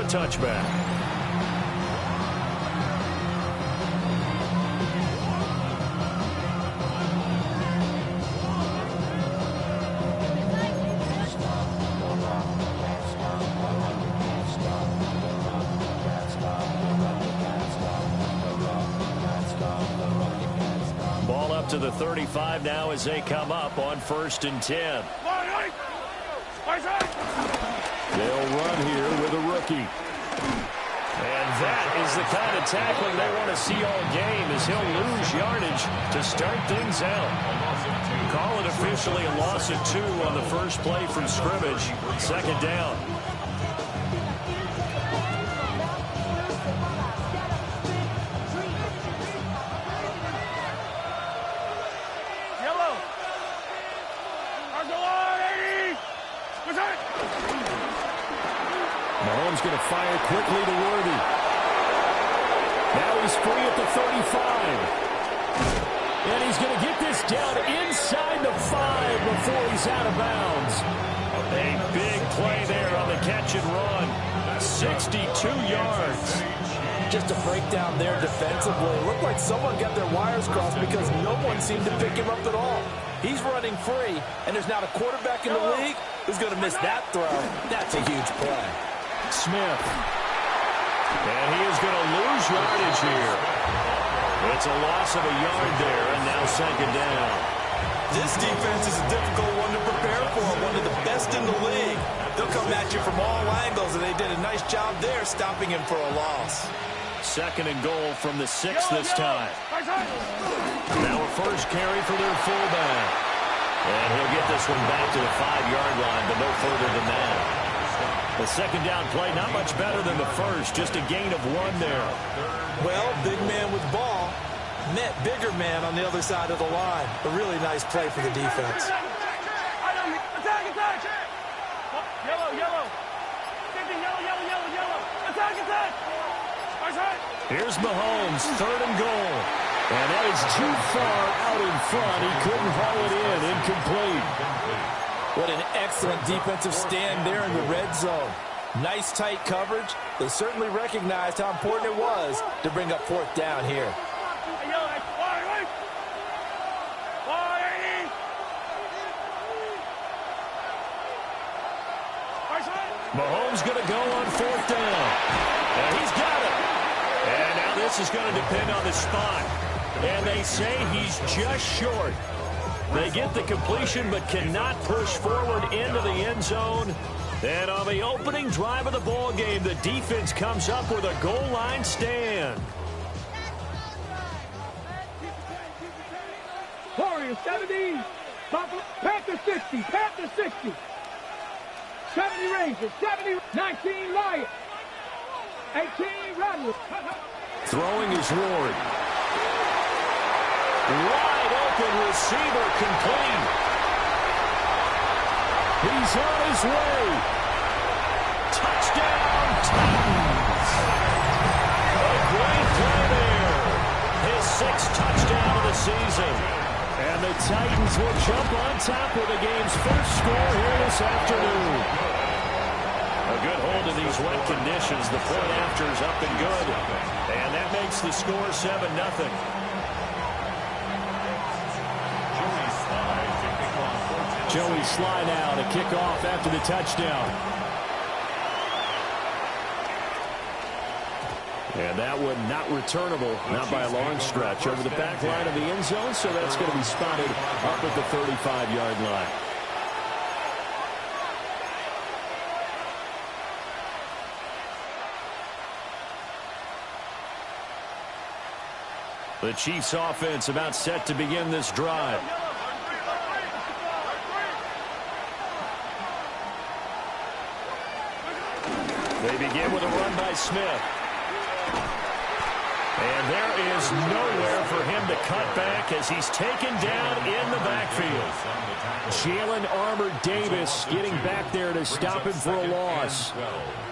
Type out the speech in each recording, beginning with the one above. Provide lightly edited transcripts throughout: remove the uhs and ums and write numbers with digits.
touchback. Ball up to the 35 now as they come up on 1st and 10. They'll run here with a rookie. And that is the kind of tackling they want to see all game, as he'll lose yardage to start things out. Call it officially a loss of 2 on the first play from scrimmage. 2nd down. Mahomes going to fire quickly to Worthy. Now he's free at the 35. And he's going to get this down inside the 5 before he's out of bounds. A big play there on the catch and run. 62 yards. Just a breakdown there defensively. It looked like someone got their wires crossed because no one seemed to pick him up at all. He's running free, and there's not a quarterback in the league who's going to miss that throw. That's a huge play. Smith. And he is going to lose yardage here. It's a loss of a yard there, and now 2nd down. This defense is a difficult one to prepare for, one of the best in the league. They'll come at you from all angles, and they did a nice job there stopping him for a loss. 2nd and goal from the 6 this time. Now a first carry for their fullback. And he'll get this one back to the 5-yard line, but no further than that. The 2nd down play, not much better than the first, just a gain of 1 there. Well, big man with ball met bigger man on the other side of the line. A really nice play for the defense. Here's Mahomes, 3rd and goal. And that is too far out in front. He couldn't haul it in, incomplete. What an excellent defensive stand there in the red zone. Nice tight coverage. They certainly recognized how important it was to bring up 4th down here. Mahomes going to go on 4th down. And he's got it. And now this is going to depend on the spot. And they say he's just short. They get the completion but cannot push forward into the end zone. And on the opening drive of the ball game, the defense comes up with a goal line stand. Warriors 70, Panthers 60, Panthers 60. 70 Rangers, 70, 19 Lions, 18 Rattlers. Throwing is Ward. Wide open receiver complete. He's on his way. Touchdown, Titans. A great play there. His 6th touchdown of the season. And the Titans will jump on top with the game's first score here this afternoon. A good hold in these wet conditions. The point after is up and good. And that makes the score 7-0. Joey Sly now to kick off after the touchdown. And that one not returnable, not by a long stretch, over the back line of the end zone, so that's going to be spotted up at the 35-yard line. The Chiefs offense about set to begin this drive. They begin with a run by Smith. And there is nowhere for him to cut back as he's taken down in the backfield. Jalen Armour-Davis getting back there to stop him for a loss.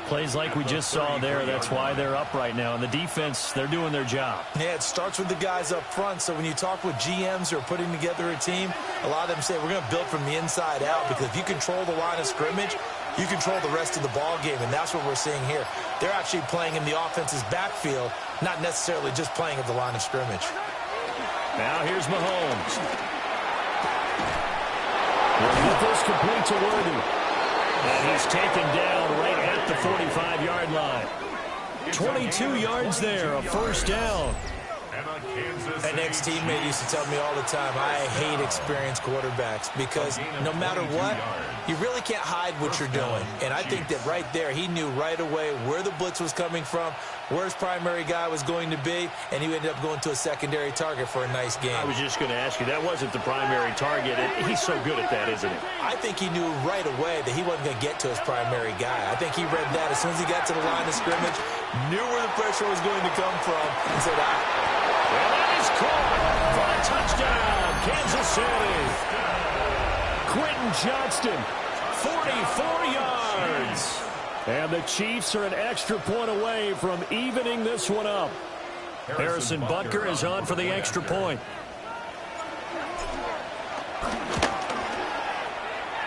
Plays like we just saw there. That's why they're up right now. And the defense, they're doing their job. Yeah, it starts with the guys up front. So when you talk with GMs who are putting together a team, a lot of them say we're going to build from the inside out, because if you control the line of scrimmage, you control the rest of the ball game, and that's what we're seeing here. They're actually playing in the offense's backfield, not necessarily just playing at the line of scrimmage. Now here's Mahomes. This complete to Worthy. And he's taken down right at the 45-yard line. 22 yards there, a first down. An ex-teammate used to tell me all the time, I hate experienced quarterbacks because no matter what, you really can't hide what you're doing. And I think that right there, he knew right away where the blitz was coming from, where his primary guy was going to be, and he ended up going to a secondary target for a nice game. I was just going to ask you, that wasn't the primary target. He's so good at that, isn't he? I think he knew right away that he wasn't going to get to his primary guy. I think he read that as soon as he got to the line of scrimmage, knew where the pressure was going to come from, and said, well, that is caught for a touchdown, Kansas City. Quentin Johnston, 44 yards. And the Chiefs are an extra point away from evening this one up. Harrison Butker is on for the extra point.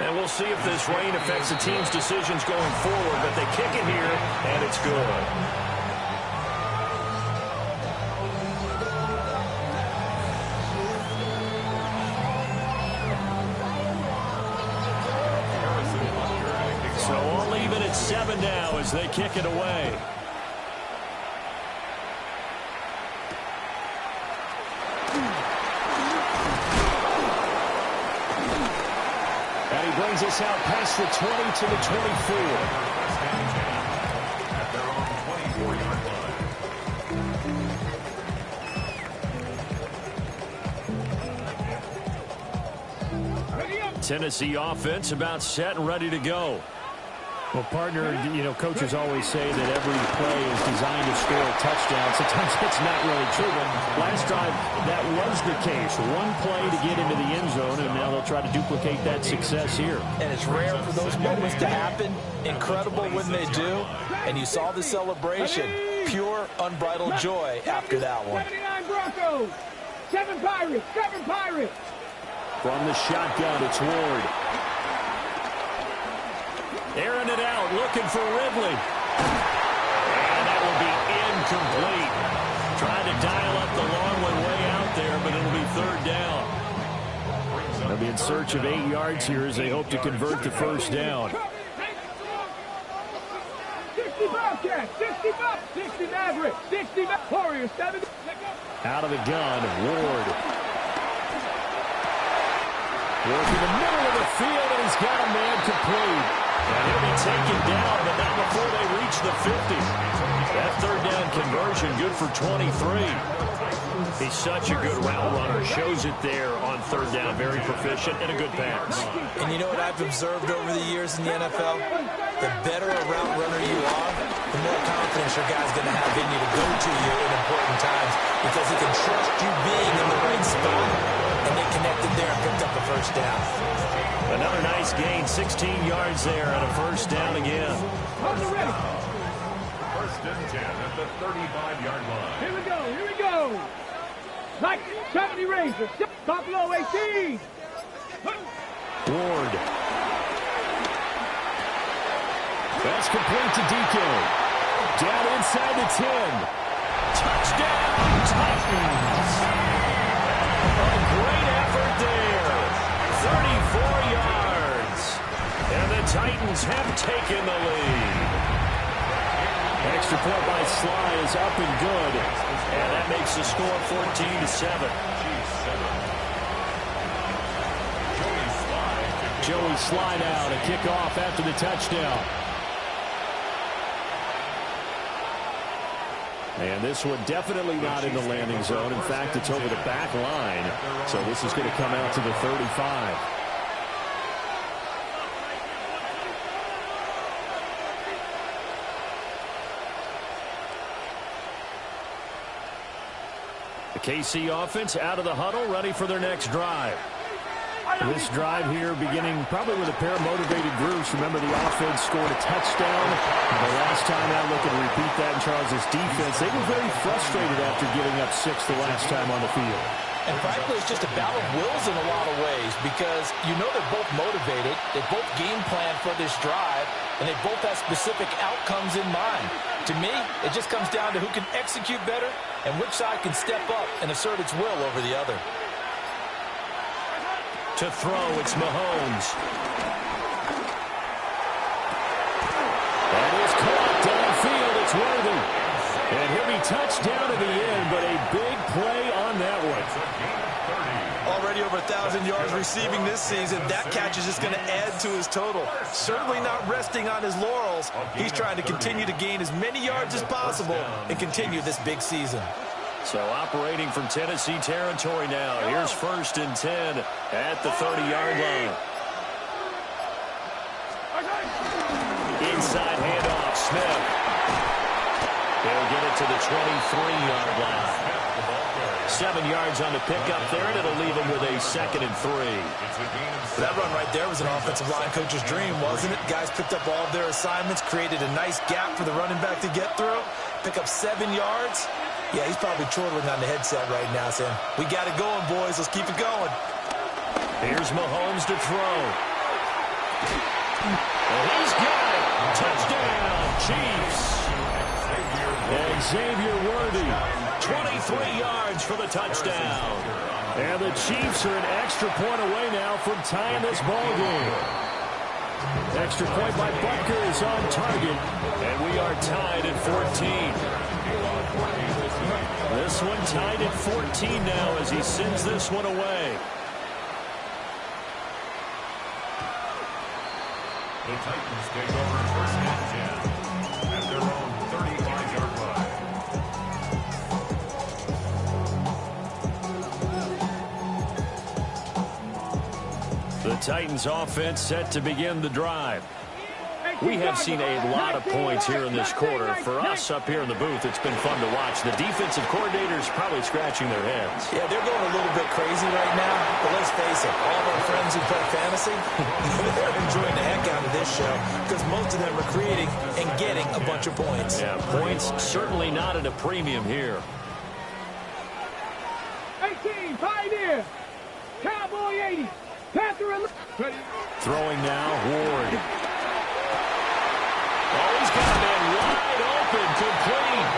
And we'll see if this rain affects the team's decisions going forward, but they kick it here, and it's good. So all even at 7 now as they kick it away. And he brings us out past the 20 to the 24. Tennessee offense about set and ready to go. Well, partner, you know, coaches always say that every play is designed to score a touchdown. Sometimes it's not really true, but last drive, that was the case. One play to get into the end zone, and now they'll try to duplicate that success here. And it's rare for those moments to happen. Incredible when they do. And you saw the celebration. Pure, unbridled joy after that one. 79 Broncos. 7 Pirates. 7 Pirates. From the shotgun, it's Ward. Airing it out, looking for Ridley. And that will be incomplete. Trying to dial up the long one way out there, but it'll be third down. They'll be in search of 8 yards here as they hope to convert the first down. 60 Bobcats, 60 Mavericks, 60 Warriors, 70. Out of the gun, Ward. Working the middle of the field, and he's got a man complete. And he'll be taken down, but not before they reach the 50. That third down conversion good for 23. He's such a good route runner. Shows it there on third down. Very proficient and a good pass. And you know what I've observed over the years in the NFL? The better a route runner you are, the more confidence your guy's going to have in you to go to you in important times because he can trust you being in the right spot, and they connected there and picked up the first down. Another nice gain, 16 yards there and a first down again. First and 10 at the 35-yard line. Here we go. Like 70 Rangers. Buffalo 18. Ward. That's complete to DK. Down inside the 10. Touchdown, Titans. A great effort there. 34 yards. And the Titans have taken the lead. Extra point by Sly is up and good. And that makes the score 14-7. Joey Sly now to kick off after the touchdown. And this one definitely not in the landing zone. In fact, it's over the back line. So this is going to come out to the 35. The KC offense out of the huddle, ready for their next drive. This drive here beginning probably with a pair of motivated groups. Remember, the offense scored a touchdown. The last time out, looking to repeat that in Charles' defense. They were very frustrated after giving up 6 the last time on the field. And frankly, it's just a battle of wills in a lot of ways because you know they're both motivated, they both game plan for this drive, and they both have specific outcomes in mind. To me, it just comes down to who can execute better and which side can step up and assert its will over the other. To throw, it's Mahomes. That is caught downfield. It's Worthy. And he'll be touched down in the end, but a big play on that one. Already over 1,000 yards receiving this season. That catch is just going to add to his total. Certainly not resting on his laurels. He's trying to continue to gain as many yards as possible and continue this big season. So operating from Tennessee territory now. Here's 1st and 10 at the 30-yard line. Inside handoff, Smith. They'll get it to the 23-yard line. 7 yards on the pickup there, and it'll leave him with a 2nd and 3. That run right there was an offensive line coach's dream, wasn't it? Guys picked up all of their assignments, created a nice gap for the running back to get through, pick up 7 yards. Yeah, he's probably chortling on the headset right now, saying, we got it going, boys. Let's keep it going. Here's Mahomes to throw. And he's got it. Touchdown, Chiefs. And Xavier Worthy, 23 yards for the touchdown. And the Chiefs are an extra point away now from tying this ball game. Extra point by Butker is on target. And we are tied at 14. This one tied at 14 now as he sends this one away. The Titans take over 1st and 10 at their own 35-yard line. The Titans offense set to begin the drive. We have seen a lot of points here in this quarter. For us up here in the booth, it's been fun to watch. The defensive coordinators probably scratching their heads. Yeah, they're going a little bit crazy right now, but let's face it, all of our friends who play fantasy, they're enjoying the heck out of this show because most of them are creating and getting a bunch of points. Yeah, points certainly not at a premium here. 18, Pioneer. Cowboy 80. Panther. Throwing now, Ward. Oh, he's got a man wide open, complete.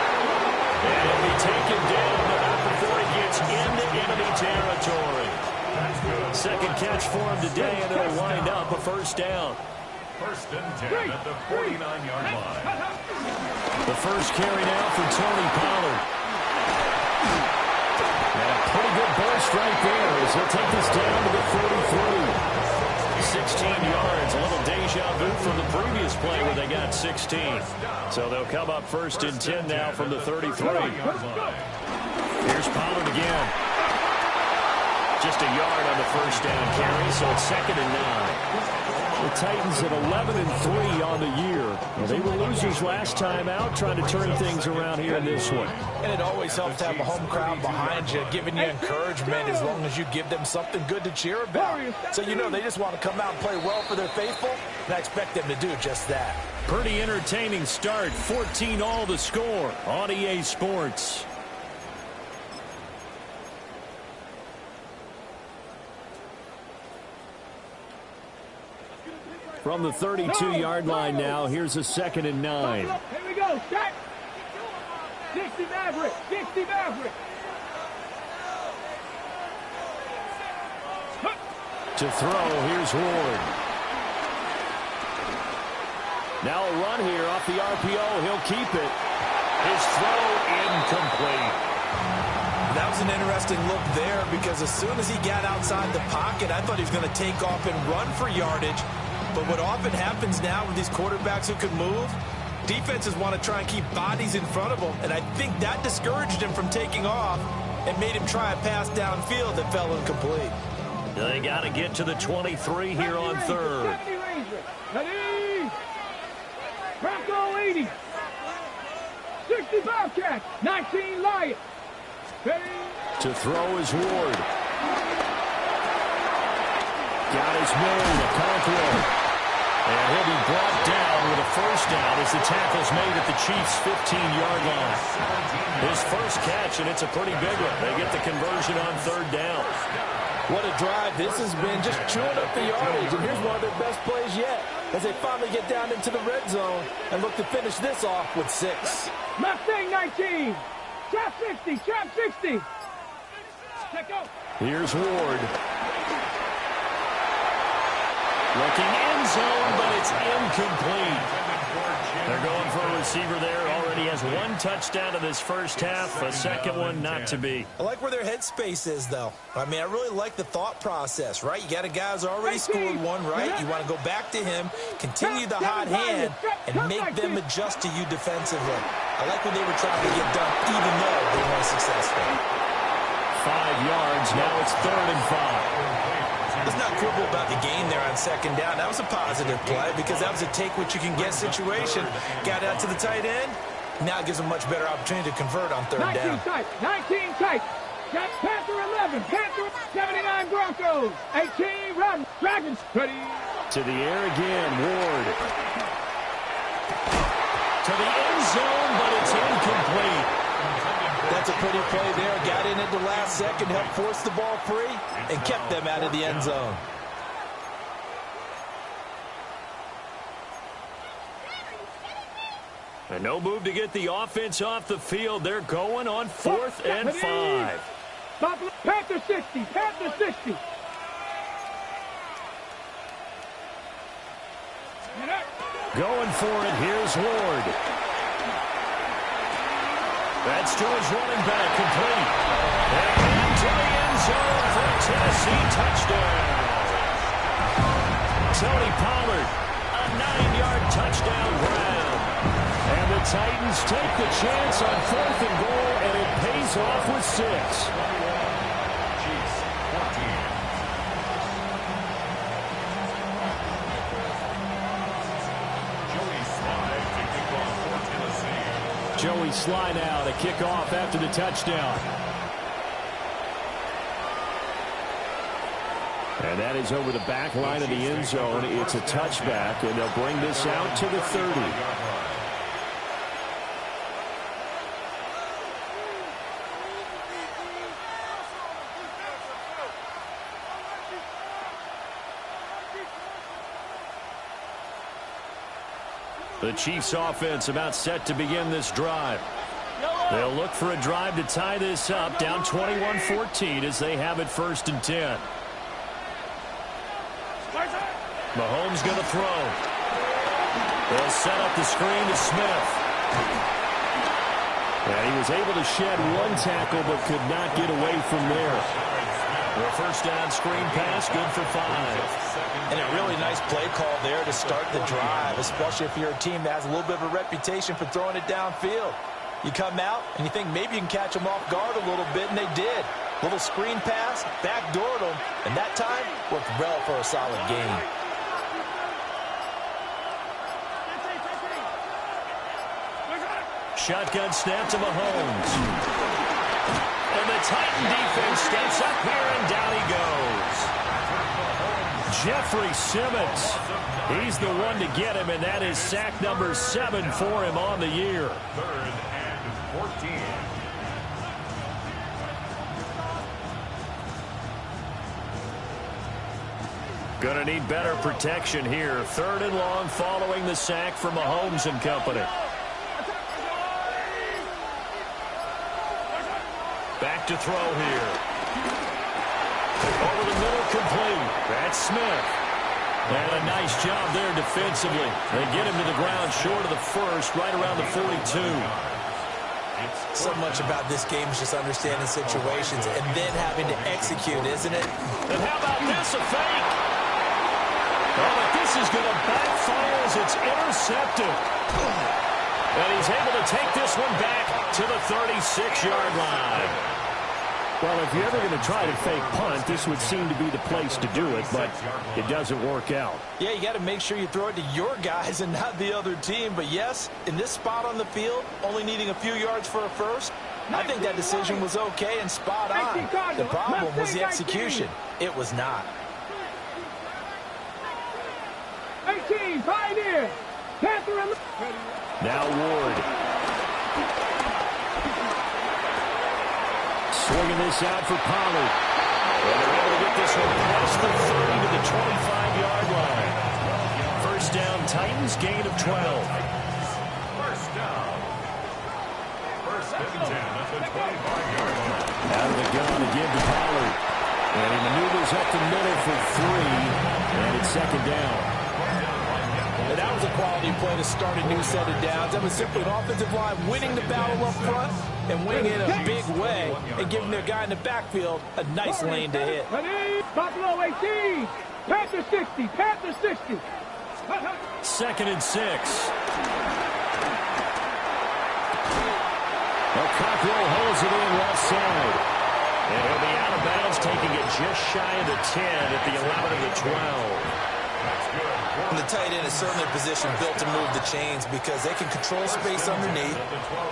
And he'll be taken down about before he gets into enemy territory. 2nd catch for him today, and it'll wind up a 1st down. 1st and 10 at the 49-yard line. The first carry now for Tony Pollard. And a pretty good burst right there as he'll take this down to the 43. 16 yards, a little deja vu from the previous play where they got 16. So they'll come up 1st and 10 now from the 33. Here's Pollard again. Just a yard on the 1st down carry, so it's 2nd and 9. The Titans at 11-3 on the year. Well, they were losers last time out, trying to turn things around here in this one. And it always helps to have a home crowd behind you, giving you encouragement as long as you give them something good to cheer about. So you know they just want to come out and play well for their faithful, and I expect them to do just that. Pretty entertaining start. 14 all the score on EA Sports. From the 32-yard line now, here's a 2nd and 9. Here we go, Shaq. 60 Maverick, 60 Maverick. To throw, here's Ward. Now a run here off the RPO. He'll keep it. His throw incomplete. That was an interesting look there because as soon as he got outside the pocket, I thought he was going to take off and run for yardage. But what often happens now with these quarterbacks who can move, defenses want to try and keep bodies in front of them, and I think that discouraged him from taking off and made him try a pass downfield that fell incomplete. They got to get to the 23 here on 3rd. Ready? Bronco 80. 65 catch. 19 Lion. Ready? To throw is Ward. Got his man, the control. And he'll be brought down with a 1st down as the tackle's made at the Chiefs' 15-yard line. His first catch, and it's a pretty big one. They get the conversion on third down. What a drive this has been, just chewing up the yardage. And here's one of their best plays yet as they finally get down into the red zone and look to finish this off with 6. Mustang 19. Trap 60. Trap 60. Check out. Here's Ward. Looking end zone, but it's incomplete. They're going for a receiver there. Already has 1 touchdown in this first half. A second one not to be. I like where their headspace is, though. I mean, I really like the thought process, right? You got a guy who's already scored one, right? You want to go back to him, continue the hot hand, and make them adjust to you defensively. I like what they were trying to get done, even though they weren't successful. 5 yards. Now it's 3rd and 5. Let's not quibble about the gain there on second down. That was a positive play because that was a take-what-you-can-get situation. Got out to the tight end. Now it gives them a much better opportunity to convert on third down. 19 tight. 19 tight. Got Panther 11. Panther 79 Broncos. 18 run. Dragons ready. To the air again. Ward. To the end zone, but it's incomplete. That's a pretty play there. Got in at the last second, helped force the ball free, and kept them out of the end zone. And no move to get the offense off the field. They're going on 4th and 5. Panther 60. Panther 60. Going for it. Here's Ward. That's to his running back, complete. And into the end zone for a Tennessee touchdown. Tony Pollard, a 9-yard touchdown grab. And the Titans take the chance on 4th and goal, and it pays off with 6. Joey Slye now to kick off after the touchdown. And that is over the back line of the end zone. It's a touchback, and they'll bring this out to the 30. The Chiefs offense about set to begin this drive. They'll look for a drive to tie this up, down 21-14 as they have it 1st and 10. Mahomes going to throw. They'll set up the screen to Smith. And he was able to shed 1 tackle but could not get away from there. The first down screen pass, good for 5. And a really nice play call there to start the drive, especially if you're a team that has a little bit of a reputation for throwing it downfield. You come out and you think maybe you can catch them off guard a little bit, and they did. Little screen pass, backdoored them, and that time worked well for a solid gain. Shotgun snap to Mahomes. And the Titan defense steps up here, and down he goes. Jeffrey Simmons. He's the one to get him, and that is sack number 7 for him on the year. 3rd and 14. Gonna need better protection here. 3rd and long following the sack from Mahomes and company. Back to throw here. Over the middle, complete. That's Smith. And a nice job there defensively. They get him to the ground short of the first, right around the 42. So much about this game is just understanding situations and then having to execute, isn't it? And how about this, a fake? Oh, but this is going to backfire as it's intercepted. And he's able to take this one back to the 36-yard line. Well, if you're ever going to try to fake punt, this would seem to be the place to do it, but it doesn't work out. Yeah, you got to make sure you throw it to your guys and not the other team. But yes, in this spot on the field, only needing a few yards for a first, I think that decision was okay and spot on. The problem was the execution. It was not. 18, Pioneer. Panther. Now Ward. Swinging this out for Pollard. And they're able to get this one past the 30 to the 25-yard line. First down, Titans, gain of 12. First down. First and 10 at the 25-yard line. Out of the gun again to Pollard. And he maneuvers up the middle for 3. And it's second down. And that was a quality play to start a new set of downs. That was simply an offensive line winning the battle up front and winning it in a big way and giving their guy in the backfield a nice lane to hit. Buffalo 18. Panther 60. Panther 60. Second and 6. Cockrell holds it in left side. And he'll be out of bounds, taking it just shy of the 10 at the 11 of the 12. And the tight end is certainly a position built to move the chains because they can control space underneath.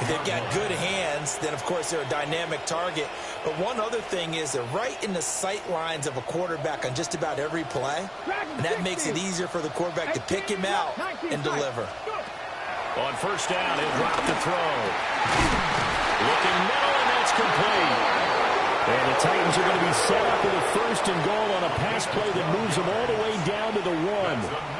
If they've got good hands, then, of course, they're a dynamic target. But one other thing is they're right in the sight lines of a quarterback on just about every play. And that makes it easier for the quarterback to pick him out and deliver. On first down, he'll drop the throw. Looking middle, and that's complete. And the Titans are going to be set up with a first and goal on a pass play that moves them all the way down to the 1.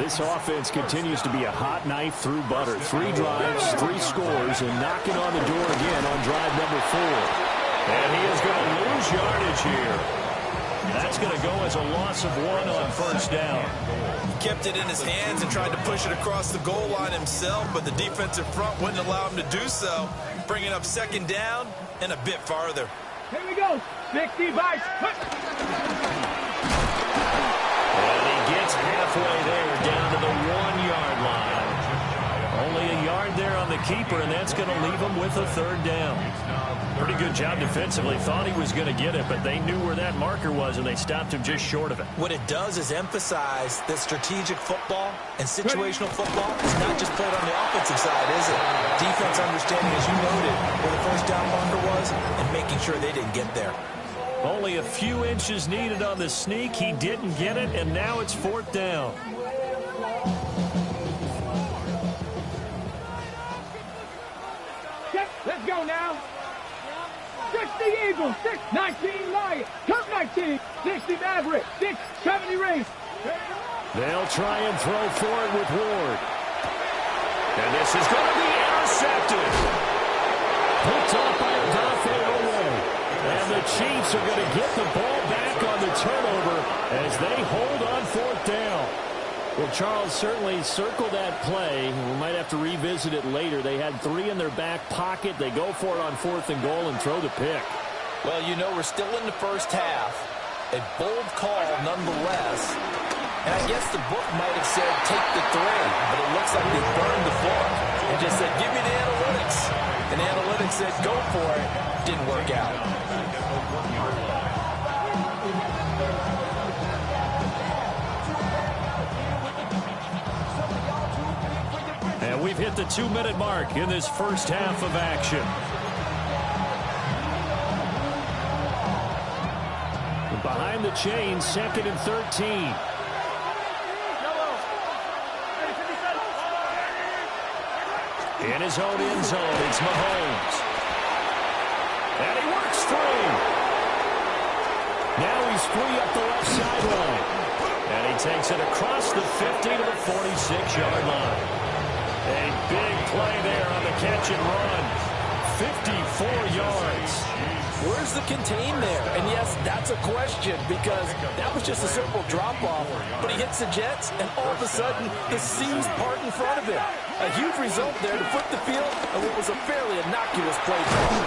This offense continues to be a hot knife through butter. 3 drives, 3 scores, and knocking on the door again on drive number 4. And he is going to lose yardage here. That's going to go as a loss of 1 on first down. He kept it in his hands and tried to push it across the goal line himself, but the defensive front wouldn't allow him to do so, bringing up second down and a bit farther. Here we go. 65. And he gets halfway there, down to the 1-yard line. Only a yard there on the keeper, and that's going to leave him with a third down. Pretty good job defensively. Thought he was going to get it, but they knew where that marker was, and they stopped him just short of it. What it does is emphasize that strategic football and situational football is not just played on the offensive side, is it? Defense understanding, as you noted, where the first down marker was and making sure they didn't get there. Only a few inches needed on the sneak. He didn't get it, and now it's fourth down. Let's go now. 60 Eagles, 19 Lions, Cup 19, 60 Mavericks, 70 Rays. They'll try and throw for it with Ward. And this is going to be intercepted. Picked off by Odafe Oweh. And the Chiefs are going to get the ball back on the turnover as they hold on fourth down. Well, Charles, certainly circle that play. We might have to revisit it later. They had 3 in their back pocket. They go for it on fourth and goal and throw the pick. Well, you know, we're still in the first half. A bold call nonetheless. And I guess the book might have said take the 3, but it looks like they burned the book and just said give me the analytics. And the analytics said go for it. Didn't work out. And we've hit the 2-minute mark in this first half of action. Behind the chains, second and 13. In his own end zone, it's Mahomes. And he works free. Now he's free up the left sideline. And he takes it across the 50 to the 46-yard line. A big play there on the catch and run. 54 yards. Where's the contain there? And yes, that's a question because that was just a simple drop-off. But he hits the Jets, and all of a sudden, the seas part in front of him. A huge result there to flip the field and what was a fairly innocuous play call.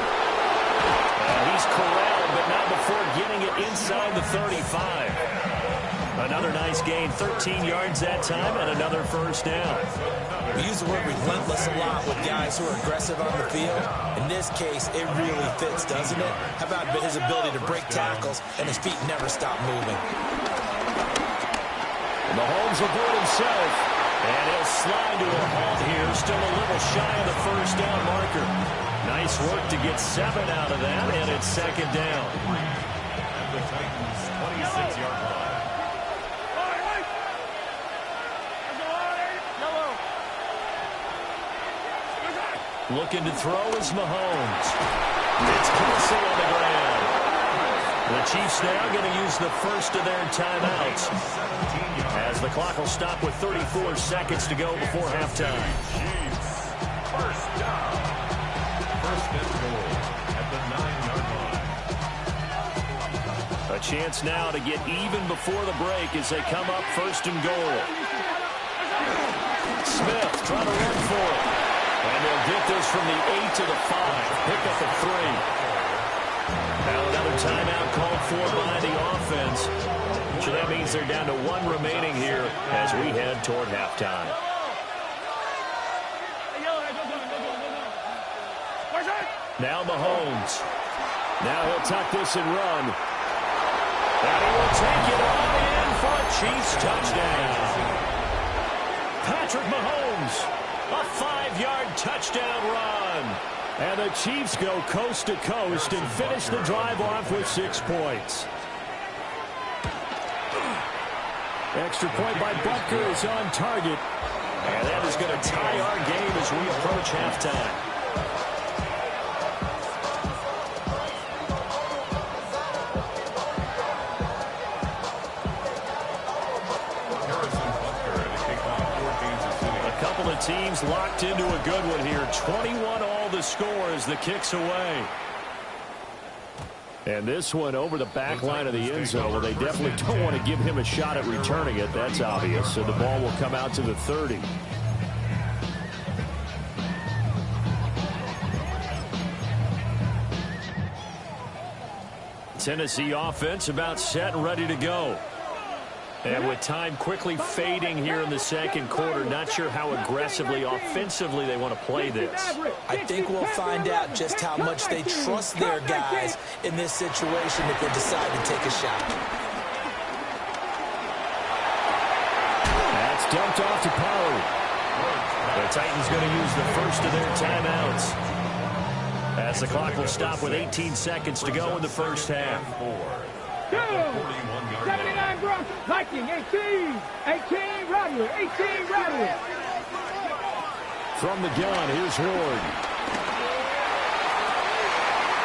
He's corralled, but not before getting it inside the 35. Another nice gain, 13 yards that time, and another first down. We use the word relentless a lot with guys who are aggressive on the field. In this case, it really fits, doesn't it? How about his ability to break tackles and his feet never stop moving? Mahomes will do it himself. And he'll slide to a halt here, still a little shy of the first down marker. Nice work to get 7 out of that, and it's second down. At the Titans' 26-yard line. Looking to throw is Mahomes. It's Kelsey on the ground. The Chiefs now going to use the first of their timeouts, as the clock will stop with 34 seconds to go before halftime. Chiefs, first down. First and goal at the 9-yard line. A chance now to get even before the break as they come up first and goal. Smith trying to run for it. And they'll get this from the 8 to the 5. Pick up a 3. Now another timeout called for by the offense. So that means they're down to 1 remaining here as we head toward halftime. Now Mahomes. Now he'll tuck this and run. And he will take it all in for a Chiefs touchdown. Patrick Mahomes, a 5-yard touchdown run. And the Chiefs go coast to coast and finish the drive off with 6 points. Extra point by Butker is on target. And that is going to tie our game as we approach halftime. Teams locked into a good one here. 21 all the score as the kick's away. And this one over the back line of the end zone. Well, they definitely don't want to give him a shot at returning it. That's obvious. So the ball will come out to the 30. Tennessee offense about set and ready to go. And with time quickly fading here in the second quarter, not sure how aggressively, offensively they want to play this. I think we'll find out just how much they trust their guys in this situation if they decide to take a shot. That's dumped off to Pollard. The Titans going to use the first of their timeouts, as the clock will stop with 18 seconds to go in the first half. 79 Broncos, Viking, 18 Rattler, 18 Rattler. From the gun, here's Ward.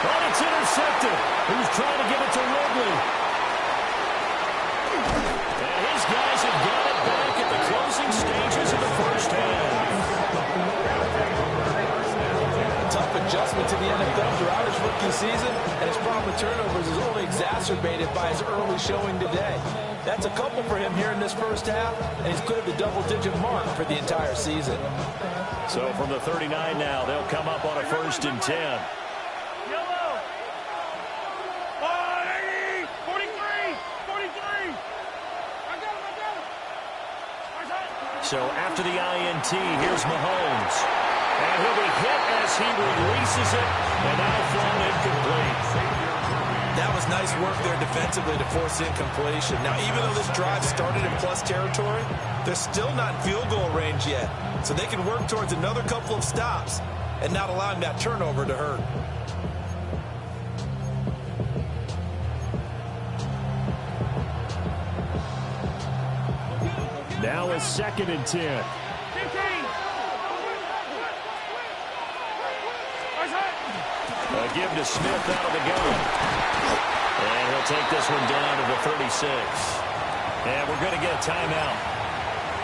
But it's intercepted. Who's trying to give it to Ridley? And his guys have got it back at the closing stages of the first half. Tough adjustment to the NFL throughout his rookie season, and his problem with turnovers is only exacerbated by his early showing today. That's a couple for him here in this first half, and he's cleared the double-digit mark for the entire season. So from the 39 now, they'll come up on a 1st and 10. Yellow. 43. I got him. So after the INT, here's Mahomes. And he'll be hit as he releases it, and now thrown incomplete. That was nice work there defensively to force incompletion. Now, even though this drive started in plus territory, they're still not in field goal range yet. So they can work towards another couple of stops and not allowing that turnover to hurt. Now a 2nd and 10. A give to Smith out of the gun. And he'll take this one down to the 36. And we're going to get a timeout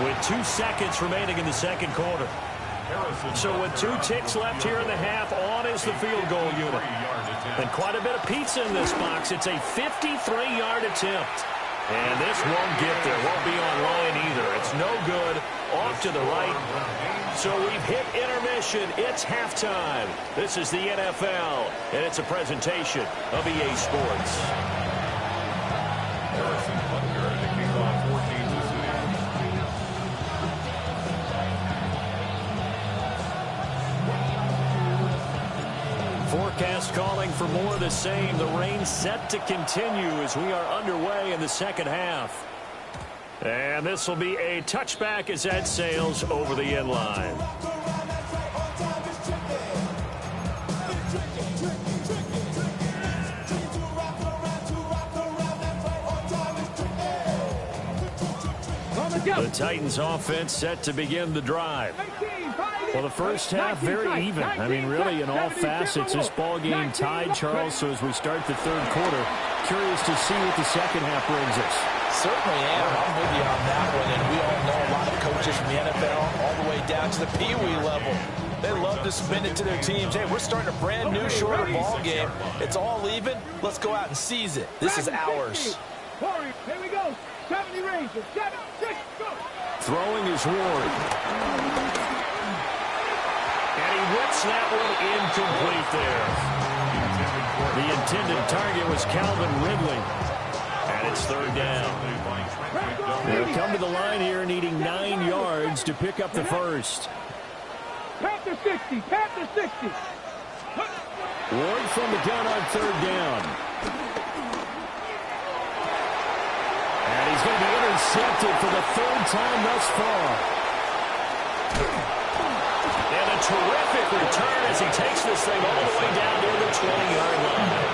with 2 seconds remaining in the second quarter. So with 2 ticks left here in the half, on is the field goal unit. And quite a bit of pizza in this box. It's a 53-yard attempt. And this won't get there. Won't be online either. It's no good. Off to the right. So we've hit intermission. It's halftime. This is the NFL, and it's a presentation of EA Sports. Harrison Butker to kick off 14 to 6. Forecast calling for more of the same. The rain set to continue as we are underway in the second half. And this will be a touchback as that sails over the end line. The Titans offense set to begin the drive. 18, 5 Well, the first half, very even. I mean, really, in all facets, this ball game tied, Charles. So as we start the third quarter, curious to see what the second half brings us. Certainly am. I'm with you on that one. And we all know a lot of coaches from the NFL all the way down to the Pee-wee level. They love to spin it to their teams. Hey, we're starting a brand new, shorter ball game. It's all even. Let's go out and seize it. This is ours. Here we go. 70 Rangers. 7, 6, go. Throwing is Ward. And he whips that one incomplete there. The intended target was Calvin Ridley. And it's third down. They'll come to the line here needing 9 yards to pick up the first. Panther 60. Panther 60. Ward from the gun on third down. And he's going to be intercepted for the third time thus far. And a terrific return as he takes this thing all the way down near the 20-yard line.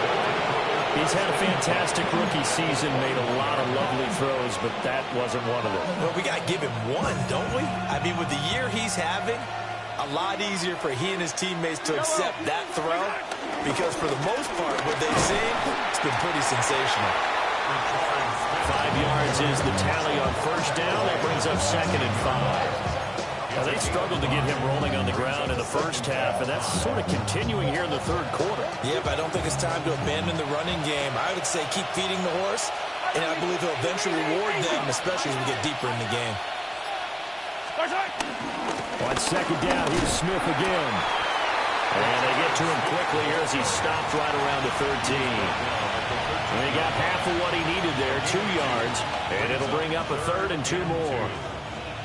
He's had a fantastic rookie season, made a lot of lovely throws, but that wasn't one of them. Well, we got to give him one, don't we? I mean, with the year he's having, a lot easier for he and his teammates to accept that throw because for the most part, what they've seen, it's been pretty sensational. 5 yards is the tally on first down. That brings up 2nd and 5. Now, they struggled to get him rolling on the ground in the first half, and that's sort of continuing here in the third quarter. Yeah, but I don't think it's time to abandon the running game. I would say keep feeding the horse, and I believe he'll eventually reward them, especially as we get deeper in the game. On second down, here's Smith again. And they get to him quickly here as he stopped right around the 13. And he got half of what he needed there, 2 yards, and it'll bring up a 3rd and 2 more.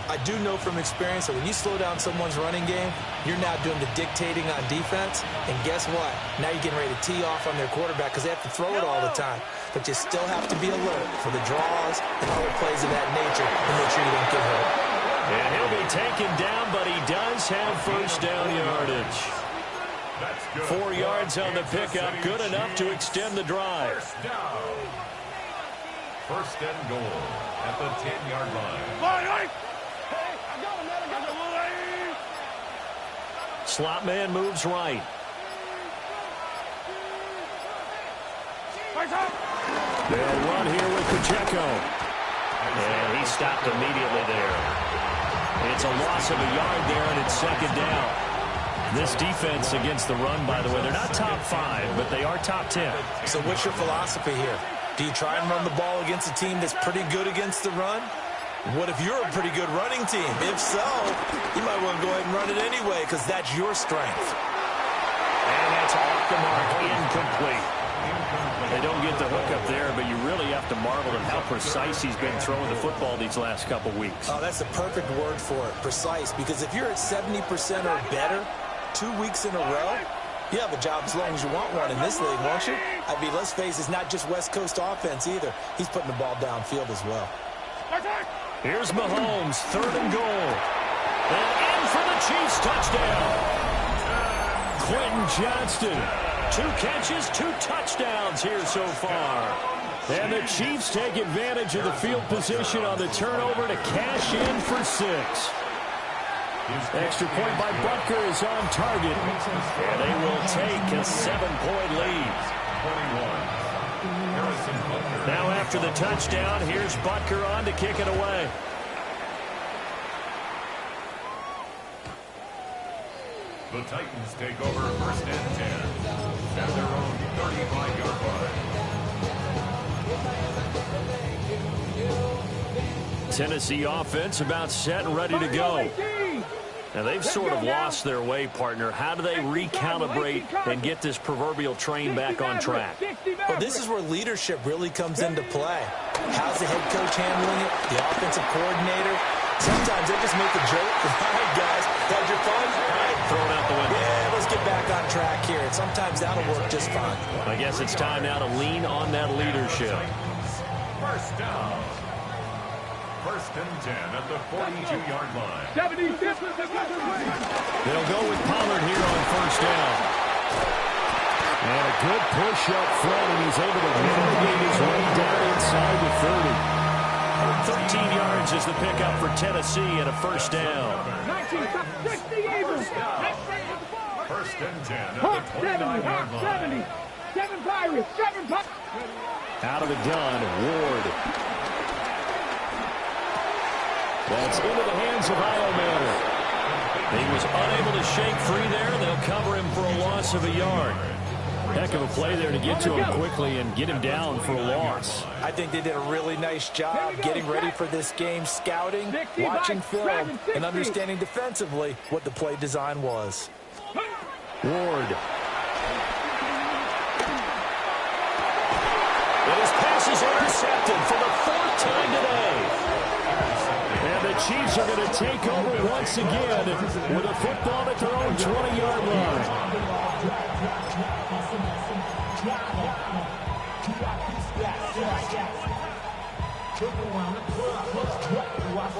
I do know from experience that when you slow down someone's running game, you're now doing the dictating on defense. And guess what? Now you're getting ready to tee off on their quarterback because they have to throw it all the time. But you still have to be alert for the draws and other plays of that nature to make sure you don't get hurt. And he'll be taken down, but he does have first down yardage. 4 yards on the pickup, good enough to extend the drive. First and goal at the 10-yard line. Slot man moves right. They'll run here with Pacheco. And he stopped immediately there. It's a loss of a yard there, and it's second down. This defense against the run, by the way, they're not top 5, but they are top 10. So what's your philosophy here? Do you try and run the ball against a team that's pretty good against the run? What if you're a pretty good running team? If so, you might want to go ahead and run it anyway because that's your strength. And that's off the mark, incomplete. They don't get the hook up there, but you really have to marvel at how precise he's been throwing the football these last couple weeks. Oh, that's the perfect word for it, precise, because if you're at 70% or better 2 weeks in a row, you have a job as long as you want one in this league, won't you? I mean, let's face it, it's not just West Coast offense either. He's putting the ball downfield as well. Here's Mahomes, 3rd and goal. And in for the Chiefs, touchdown. Quentin Johnston, 2 catches, 2 touchdowns here so far. And the Chiefs take advantage of the field position on the turnover to cash in for 6. Extra point by Butker is on target. And they will take a 7-point lead. 21. Now after the touchdown, here's Butker on to kick it away. The Titans take over first and 10 at their own 35-yard line. Tennessee offense about set and ready to go. Now, they've sort of lost their way, partner. How do they recalibrate and get this proverbial train back on track? Well, this is where leadership really comes into play. How's the head coach handling it? The offensive coordinator? Sometimes they just make a joke. All right, guys, had your fun? All right, throw it out the window. Yeah, let's get back on track here. And sometimes that'll work just fine. I guess it's time now to lean on that leadership. First down. First and 10 at the 42-yard line. 76. They'll go with Pollard here on first down. And a good push up front, and he's able to navigate his way down inside the 30. 13 yards is the pickup for Tennessee and a first down. 60 Eagles. First and 10 Hawk at the 70, 29-yard Hawk line. 70. 7 Pirates, 7 Pirates. Out of the gun, Ward. That's into the hands of Iomanner. He was unable to shake free there. They'll cover him for a loss of a yard. Heck of a play there to get to him quickly and get him down for a loss. I think they did a really nice job getting ready for this game, scouting, watching film, and understanding defensively what the play design was. Ward. And his pass is intercepted for the 4th time today. And the Chiefs are going to take over once again with a football at their own 20-yard line.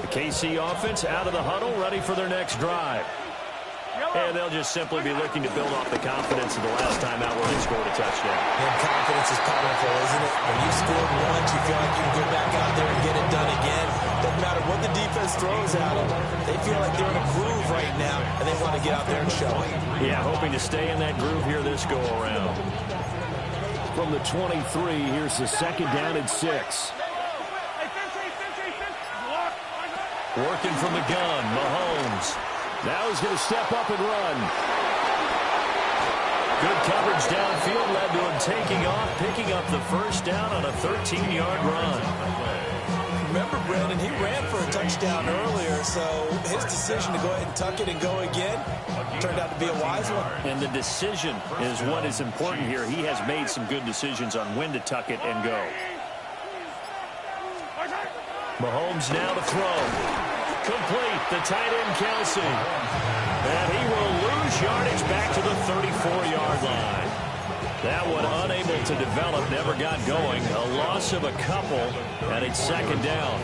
The KC offense out of the huddle, ready for their next drive. And they'll just simply be looking to build off the confidence of the last time out where they scored a touchdown. And confidence is powerful, isn't it? When you scored once, you feel like you can go back out there and get it done again. Doesn't matter what the defense throws at them. They feel like they're in a groove right now, and they want to get out there and show it. Yeah, hoping to stay in that groove here this go-around. From the 23, here's the second down and 6. Working from the gun, Mahomes. Now he's going to step up and run. Good coverage downfield led to him taking off, picking up the first down on a 13-yard run. Remember, Brandon, he ran for a touchdown earlier, so his decision to go ahead and tuck it and go again turned out to be a wise one. And the decision is what is important here. He has made some good decisions on when to tuck it and go. Mahomes now to throw. Complete, the tight end, Kelsey. And he will lose yardage back to the 34-yard line. That one unable to develop, never got going. A loss of a couple, and it's second down.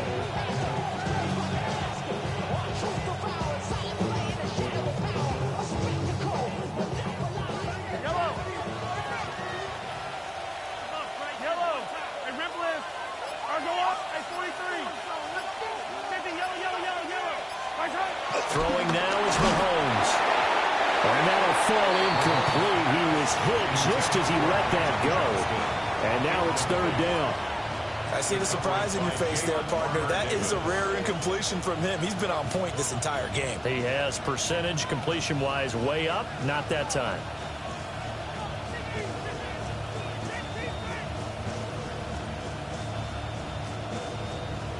Throwing now is Mahomes. And that'll fall incomplete. He was hit just as he let that go. And now it's third down. I see the surprise in your face there, partner. That is a rare incompletion from him. He's been on point this entire game. He has percentage completion-wise way up, not that time.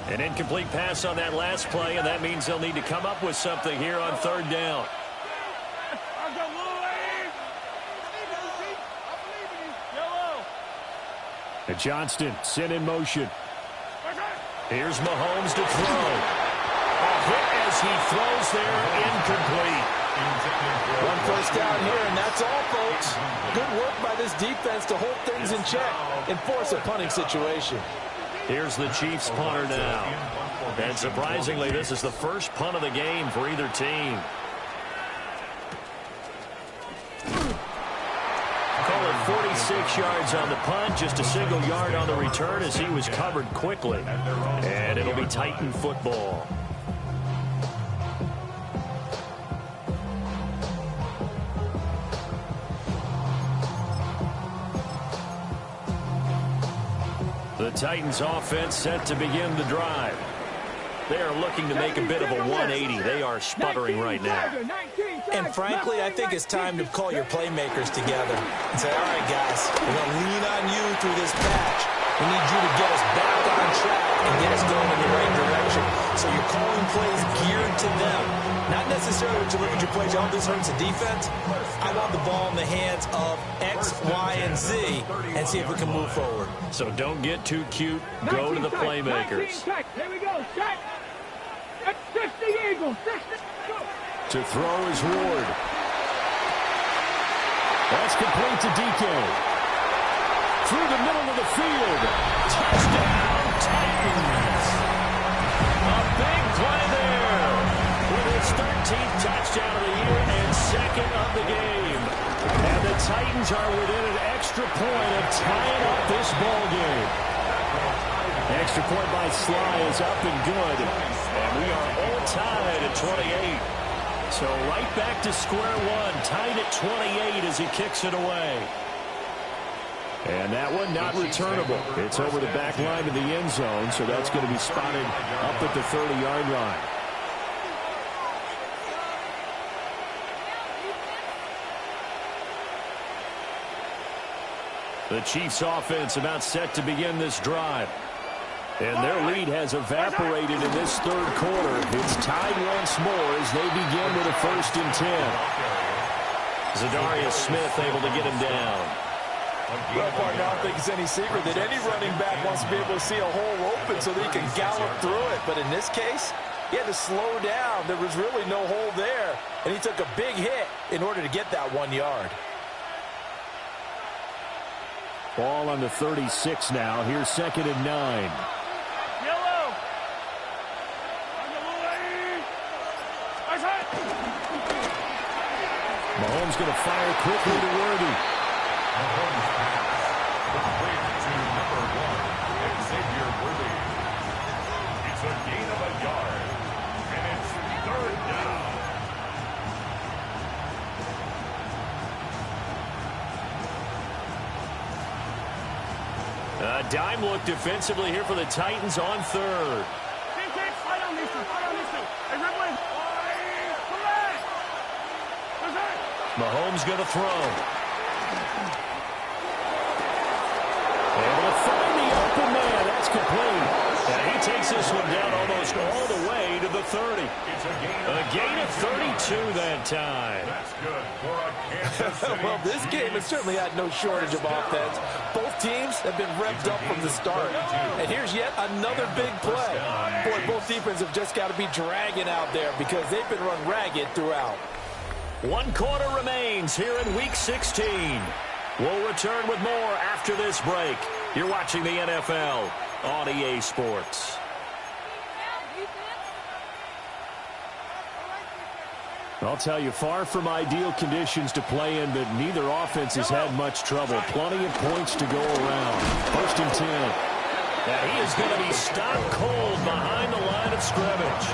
An incomplete pass on that last play, and that means they'll need to come up with something here on third down. And Johnston sent in motion. Here's Mahomes to throw. A hit as he throws there, incomplete. One first down here, and that's all, folks. Good work by this defense to hold things in check and force a punting situation. Here's the Chiefs punter now. And surprisingly, this is the first punt of the game for either team. Call it 46 yards on the punt, just a single yard on the return as he was covered quickly. And it'll be Titan football. The Titans offense set to begin the drive. They are looking to make a bit of a 180. They are sputtering right now. And frankly, I think it's time to call your playmakers together and say, all right, guys, we're going to lean on you through this patch. We need you to get us back on track and get us going in the right direction. So you're calling plays geared to them. Not necessarily that you look at your plays, oh, this hurts the defense. I want the ball in the hands of X, Y, and Z and see if we can move forward. So don't get too cute. Go to the playmakers. Here we go. Check. 60 Eagles. 60. Go. To throw is Ward. That's complete to DK. Through the middle of the field. Touchdown, Titans. A big play there with his 13th touchdown of the year and second of the game. And the Titans are within an extra point of tying up this ball game. Extra point by Sly is up and good. And we are all tied at 28. So right back to square one, tied at 28 as he kicks it away. And that one not returnable. It's over the back line of the end zone, so that's going to be spotted up at the 30-yard line. The Chiefs offense about set to begin this drive. And their lead has evaporated in this third quarter. It's tied once more as they begin with a 1st and 10. Zadarius Smith able to get him down. Well, partner, I don't think it's any secret that any running back wants to be able to see a hole open so that he can gallop through it. But in this case, he had to slow down. There was really no hole there, and he took a big hit in order to get that 1 yard. Ball on the 36 now. Here's 2nd and 9. Mahomes going to fire quickly to Worthy. Mahomes pass complete to number 1, Xavier Worthy. It's a gain of a yard, and it's 3rd down. A dime look defensively here for the Titans on 3rd. Mahomes going to throw. Able to find the open man. That's complete. And he takes this one down almost all the way to the 30. A gain of 32 that time. That's good for a Kansas City. Well, this game has certainly had no shortage of offense. Both teams have been revved up from the start. And here's yet another big play. Boy, both defenses have just got to be dragging out there because they've been run ragged throughout. 1 quarter remains here in Week 16. We'll return with more after this break. You're watching the NFL on EA Sports. I'll tell you, far from ideal conditions to play in, but neither offense has had much trouble. Plenty of points to go around. 1st and 10. Now he is going to be stopped cold behind the line of scrimmage.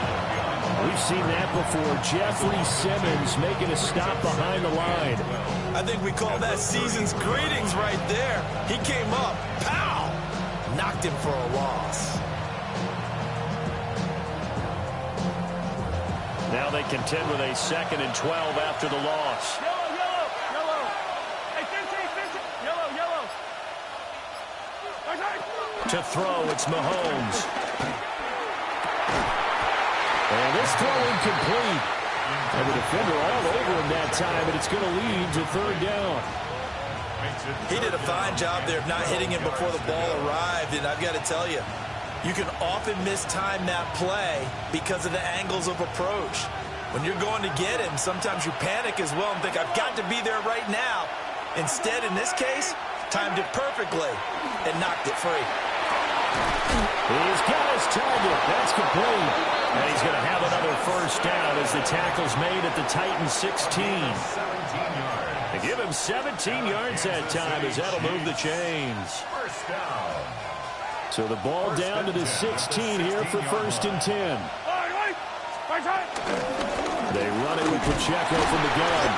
We've seen that before. Jeffrey Simmons making a stop behind the line. I think we call that season's greetings right there. He came up, pow, knocked him for a loss. Now they contend with a 2nd and 12 after the loss. Yellow. Hey, 15. Yellow. To throw, it's Mahomes. And this throw incomplete. And the defender all over him that time, and it's going to lead to 3rd down. He did a fine job there of not hitting him before the ball arrived, and I've got to tell you, you can often mistime that play because of the angles of approach. When you're going to get him, sometimes you panic as well and think, I've got to be there right now. Instead, in this case, timed it perfectly and knocked it free. He's got his target. That's complete. And he's going to have another 1st down as the tackle's made at the Titans 16. They give him 17 yards that time as that'll move the chains. 1st down. So the ball down to the 16 here for 1st and 10. They run it with Pacheco from the gun.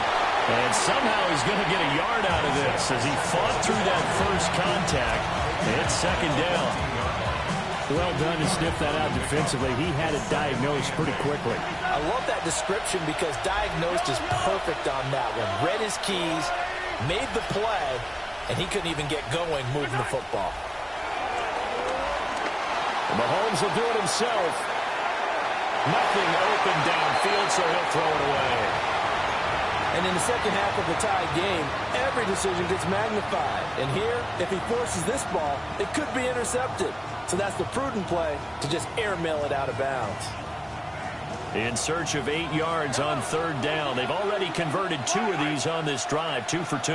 And somehow he's going to get a yard out of this as he fought through that first contact. It's 2nd down. Well done to sniff that out defensively. He had it diagnosed pretty quickly. I love that description because diagnosed is perfect on that one. Read his keys, made the play, and he couldn't even get going moving the football. And Mahomes will do it himself. Nothing open downfield, so he'll throw it away. And in the second half of the tied game, every decision gets magnified. And here, if he forces this ball, it could be intercepted. So that's the prudent play to just airmail it out of bounds. In search of 8 yards on 3rd down. They've already converted 2 of these on this drive, 2 for 2.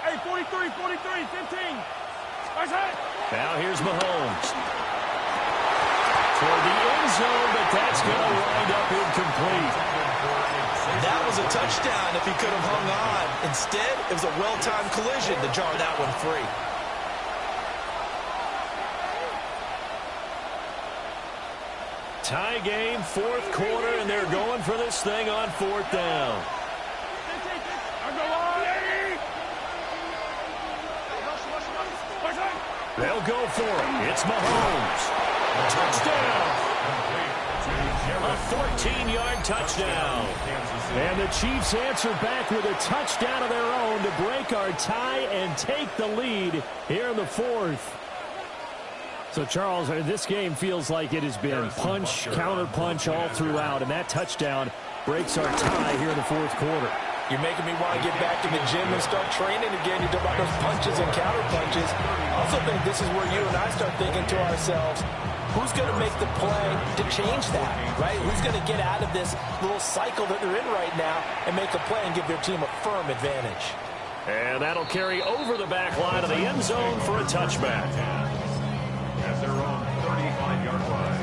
Hey, 43, 15. Now here's Mahomes. Toward the end zone, but that's going to wind up incomplete. That was a touchdown if he could have hung on. Instead, it was a well-timed collision to jar that one free. Tie game, fourth quarter, and they're going for this thing on fourth down. They'll go for it. It's Mahomes. Touchdown. A 14-yard touchdown. And the Chiefs answer back with a touchdown of their own to break our tie and take the lead here in the fourth. So, Charles, this game feels like it has been punch, counter-punch all throughout, and that touchdown breaks our tie here in the fourth quarter. You're making me want to get back in the gym and start training again. You talk about those punches and counter-punches. I also think this is where you and I start thinking to ourselves, who's going to make the play to change that, right? Who's going to get out of this little cycle that they're in right now and make a play and give their team a firm advantage? And that'll carry over the back line of the end zone for a touchback. At their own 35-yard line.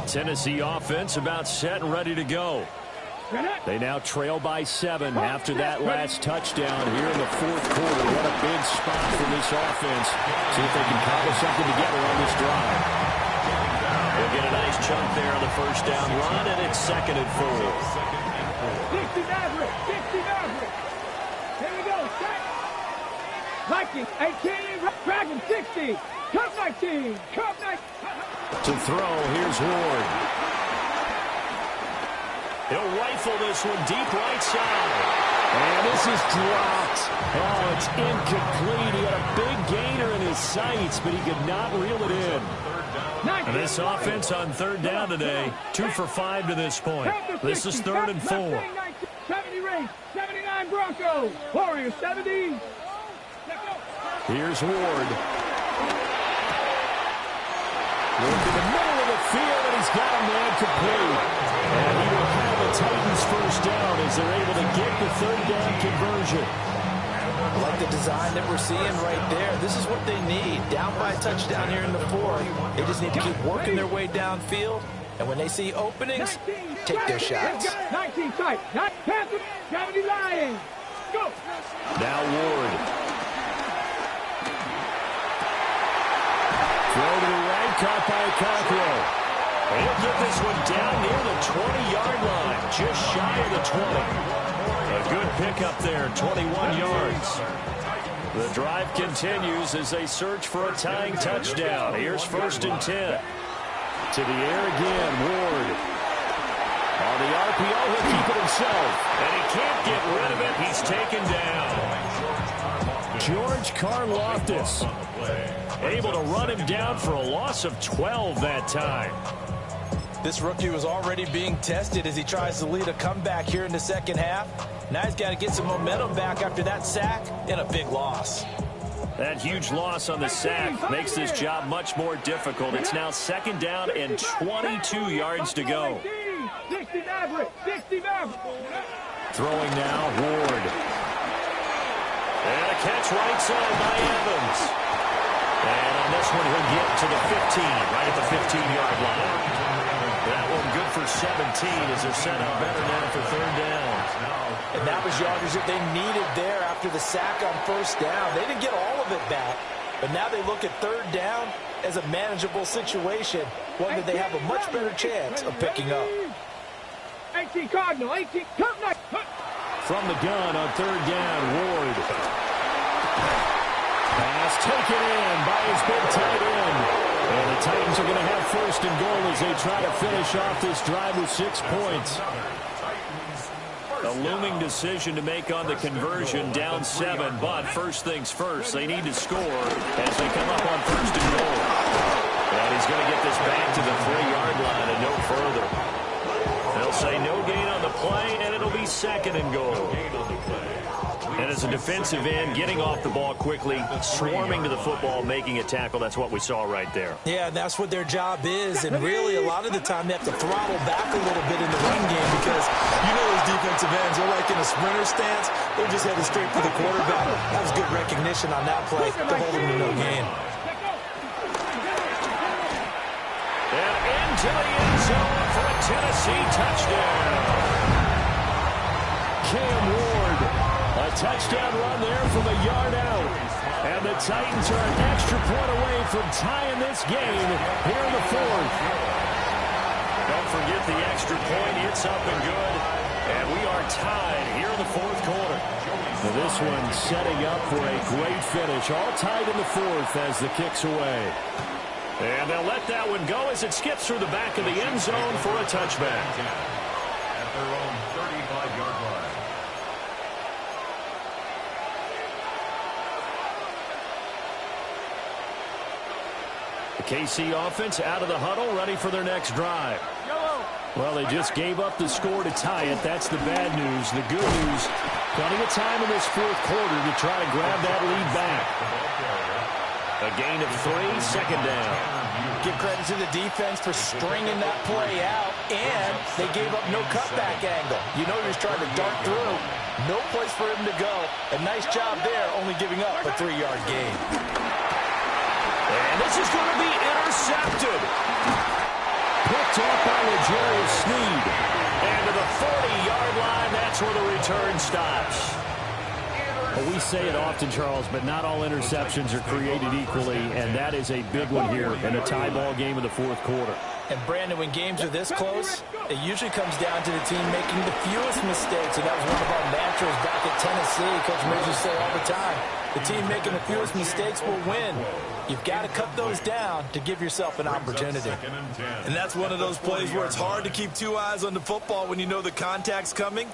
Tennessee offense about set and ready to go. They now trail by 7 after that last touchdown here in the fourth quarter. What a big spot for this offense. See if they can cobble something together on this drive. They'll get a nice chunk there on the first down run, and it's 2nd and 4. 60 Maverick. 60 Maverick. Here we go. Set. Vikings 18. Dragon 60. Cup 19. Cup 19. To throw, here's Ward. He'll rifle this one deep right side. And this is dropped. Oh, it's incomplete. He had a big gainer in his sights, but he could not reel it in. And this offense on third down today, 2 for 5 to this point. This is 3rd and 4. 70 Rays, 79 Broncos. Warriors 70. Here's Ward. Ward to the middle of the field, and he's got a man complete. And he will have the Titans first down as they're able to get the third down conversion. I like the design that we're seeing right there. This is what they need. Down by a touchdown here in the fourth. They just need to keep working their way downfield. And when they see openings, take their shots. 19 tight. Not Panthers. 70 Lions. Go. Now Ward. Throw to the right, caught by Cockrell. He'll get this one down near the 20-yard line, just shy of the 20. A good pickup there, 21 yards. The drive continues as they search for a tying touchdown. Here's 1st and 10. To the air again, Ward. On the RPO, he'll keep it himself. And he can't get rid of it. He's taken down. George Karlaftis able to run him down for a loss of 12 that time. This rookie was already being tested as he tries to lead a comeback here in the second half. Now he's got to get some momentum back after that sack and a big loss. That huge loss on the sack makes this job much more difficult. It's now 2nd down and 22 yards to go. 60 Maverick. 60 Maverick. Throwing now, Ward. And a catch right side by Evans. And on this one, he'll get to the 15, right at the 15-yard line. That one good for 17 as they're set up better now for 3rd down. And that was yardage that they needed there after the sack on 1st down. They didn't get all of it back, but now they look at 3rd down as a manageable situation, one that they have a much better chance of picking up. 18 Cardinal, 18 Cup night. From the gun on 3rd down, Ward. Pass taken in by his big tight end. And the Titans are going to have 1st and goal as they try to finish off this drive with 6 points. A looming decision to make on the conversion, down 7, but first things first, they need to score as they come up on 1st and goal. And he's going to get this back to the 3-yard line and no further. They'll say no gain on the play, and it'll be 2nd and goal. And as a defensive end, getting off the ball quickly, swarming to the football, making a tackle, that's what we saw right there. Yeah, that's what their job is, and really a lot of the time they have to throttle back a little bit in the run game because you know those defensive ends, they're like in a sprinter stance. They're just headed straight for the quarterback. That was good recognition on that play to hold them to no gain. And into the end zone for a Tennessee touchdown. Cam Ward, a A touchdown run there from a yard out. And the Titans are an extra point away from tying this game here in the fourth. Don't forget the extra point. It's up and good. And we are tied here in the fourth quarter. Now this one setting up for a great finish. All tied in the fourth as the kick's away. And they'll let that one go as it skips through the back of the end zone for a touchback. At their own 35-yard line. The KC offense out of the huddle, ready for their next drive. Well, they just gave up the score to tie it. That's the bad news. The good news, plenty of time in this fourth quarter to try to grab that lead back. A gain of 3, second down. Give credit to the defense for stringing that play out, and they gave up no cutback angle. You know you're trying to dart through. No place for him to go. A nice job there, only giving up a 3-yard gain. And this is going to be intercepted. Picked off by L'Jarius Sneed. And to the 40-yard line, that's where the return stops. Well, we say it often, Charles, but not all interceptions are created equally, and that is a big one here in a tie ball game in the fourth quarter. And, Brandon, when games are this close, it usually comes down to the team making the fewest mistakes, and that was one of our mantras back at Tennessee. Coach Mills used to say all the time, the team making the fewest mistakes will win. You've got to cut those down to give yourself an opportunity. And that's one of those plays where it's hard to keep two eyes on the football when you know the contact's coming,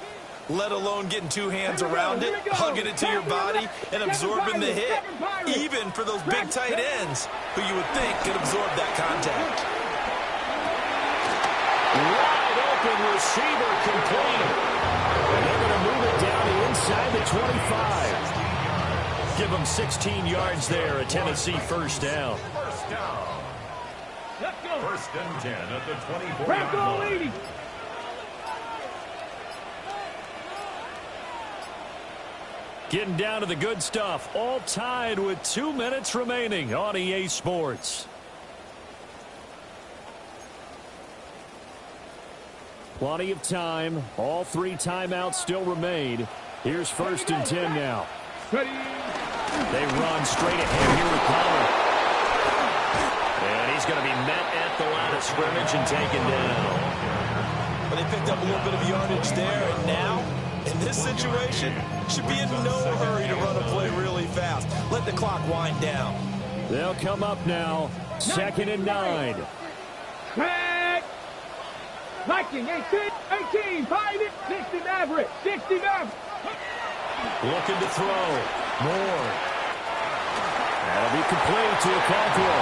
let alone getting two hands around it, hugging it to your body, and absorbing the hit, even for those big tight ends who you would think could absorb that contact. Wide open receiver complete. And they're going to move it down to inside the 25. Give them 16 yards there, a Tennessee first down. First down. Let's go. First and 10 at the 24-yard Bronco line. leading. Getting down to the good stuff. All tied with 2 minutes remaining on EA Sports. Plenty of time. All 3 timeouts still remain. Here's first and 10 now. Ready. They run straight ahead here with Pollard. And he's going to be met at the line of scrimmage and taken down. But they picked up a little bit of yardage there, and now, in this situation, should be in no hurry to run a play really fast. Let the clock wind down. They'll come up now. Second and 9. Back. Viking, 18, 5, 60 Maverick, 60 Maverick. Looking to throw. Moore. That'll be complete to Okonkwo.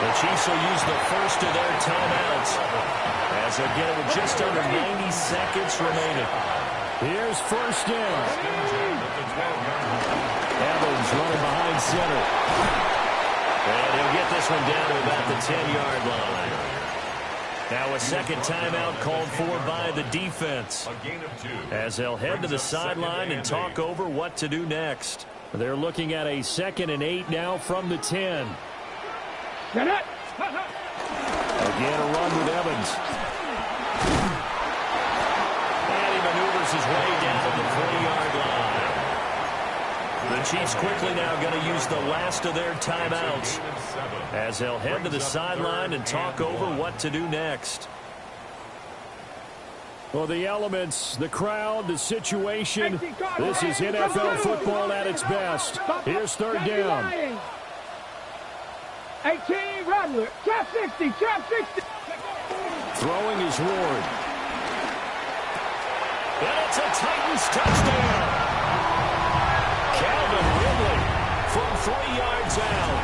The Chiefs will use the first of their timeouts as they get it with just under 90 seconds remaining. Here's first down. Evans running behind center. And he'll get this one down to about the 10-yard line. Now a second timeout called for by the defense A gain of 2. as they'll head to the sideline and talk over what to do next. They're looking at a 2nd and 8 now from the 10. Get it. Again, a run with Evans. And he maneuvers his way down to the 3-yard line. The Chiefs quickly now going to use the last of their timeouts as they'll head to the sideline and talk over what to do next. Well, the elements, the crowd, the situation. This is NFL football at its best. Here's third down. 18 Rattler, trap 60, trap 60. Throwing is Ward. And it's a Titans touchdown. Calvin Ridley from 3 yards out.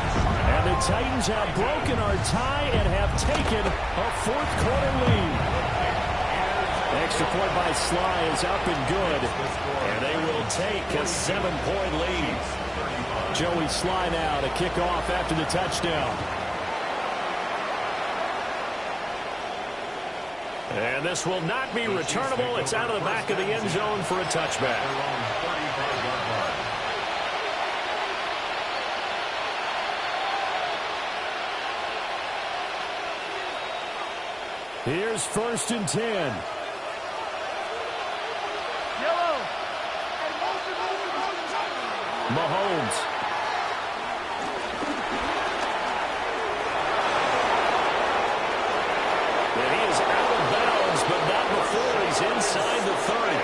And the Titans have broken our tie and have taken a fourth quarter lead. Extra point by Sly is up and good. And they will take a 7-point lead. Joey Sly now to kick off after the touchdown. And this will not be returnable. It's out of the back of the end zone for a touchback. Here's first and 10. Yellow. Mahomes. And he is out of bounds, but not before he's inside the 30.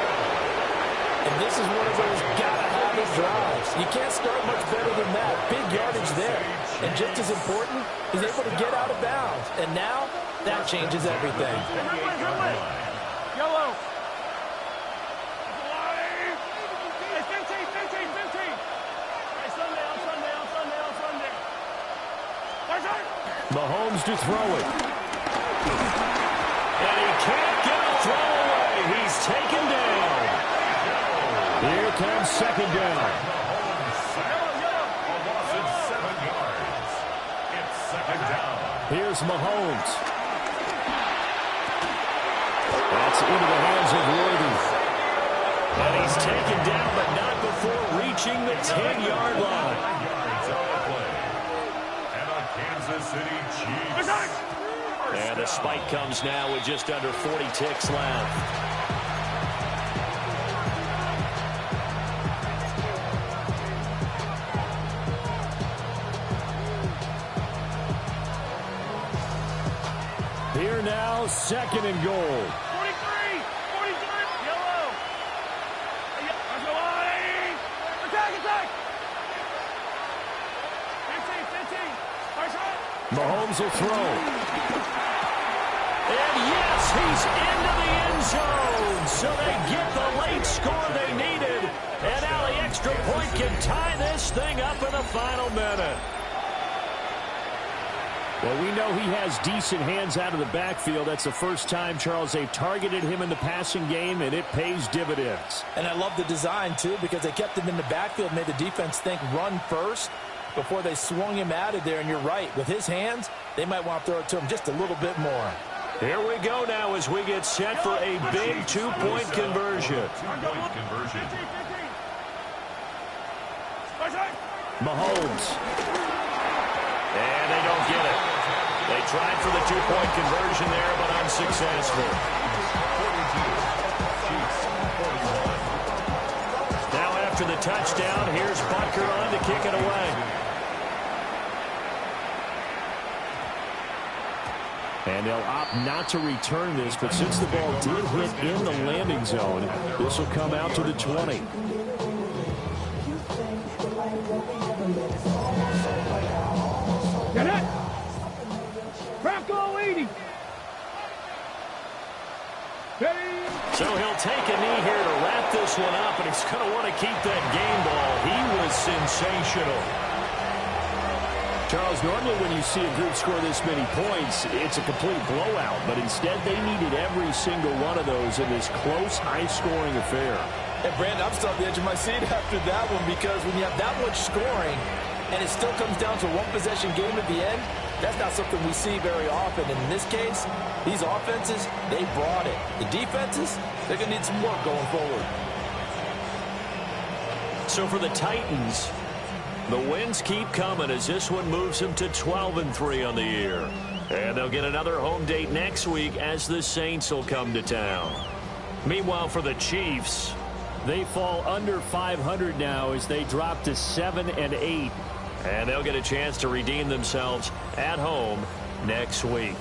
And this is one of those gotta-have-it drives. You can't start much better than that. Big yardage there. And just as important, he's able to get out of bounds. And now, that changes everything. Yellow. Mahomes to throw it. And he can't get a throw away. He's taken down. Here comes second down. A loss of 7 yards. It's second down. Here's Mahomes. That's into the hands of Worthy. And he's taken down, but not before reaching the 10-yard line. 9 yards on the play. And a Kansas City Chiefs. And the spike comes now with just under 40 ticks left. Here now, second and goal. 43, yellow. Attack. 15. Mahomes will throw. And yes, he's into the end zone. So they get the late score they needed. And now the extra point can tie this thing up in the final minute. Well, we know he has decent hands out of the backfield. That's the first time, Charles, they've targeted him in the passing game, and it pays dividends. And I love the design, too, because they kept him in the backfield, made the defense think run first before they swung him out of there. And you're right, with his hands, they might want to throw it to him just a little bit more. Here we go now as we get set for a big two-point conversion. Two-point conversion. Mahomes. And they don't get it. They tried for the two-point conversion there, but unsuccessful. Now after the touchdown, here's Butker on to kick it away. And they'll opt not to return this, but since the ball did hit in the landing zone, this will come out to the 20. Get it. Bronco 80. So he'll take a knee here to wrap this one up, and he's going to want to keep that game ball. He was sensational. Charles, normally when you see a group score this many points, it's a complete blowout. But instead, they needed every single one of those in this close, high-scoring affair. And, Brandon, I'm still on the edge of my seat after that one because when you have that much scoring and it still comes down to a one-possession game at the end, that's not something we see very often. And in this case, these offenses, they brought it. The defenses, they're going to need some work going forward. So for the Titans, the wins keep coming as this one moves them to 12-3 on the year. And they'll get another home date next week as the Saints will come to town. Meanwhile, for the Chiefs, they fall under 500 now as they drop to 7-8. And they'll get a chance to redeem themselves at home next week.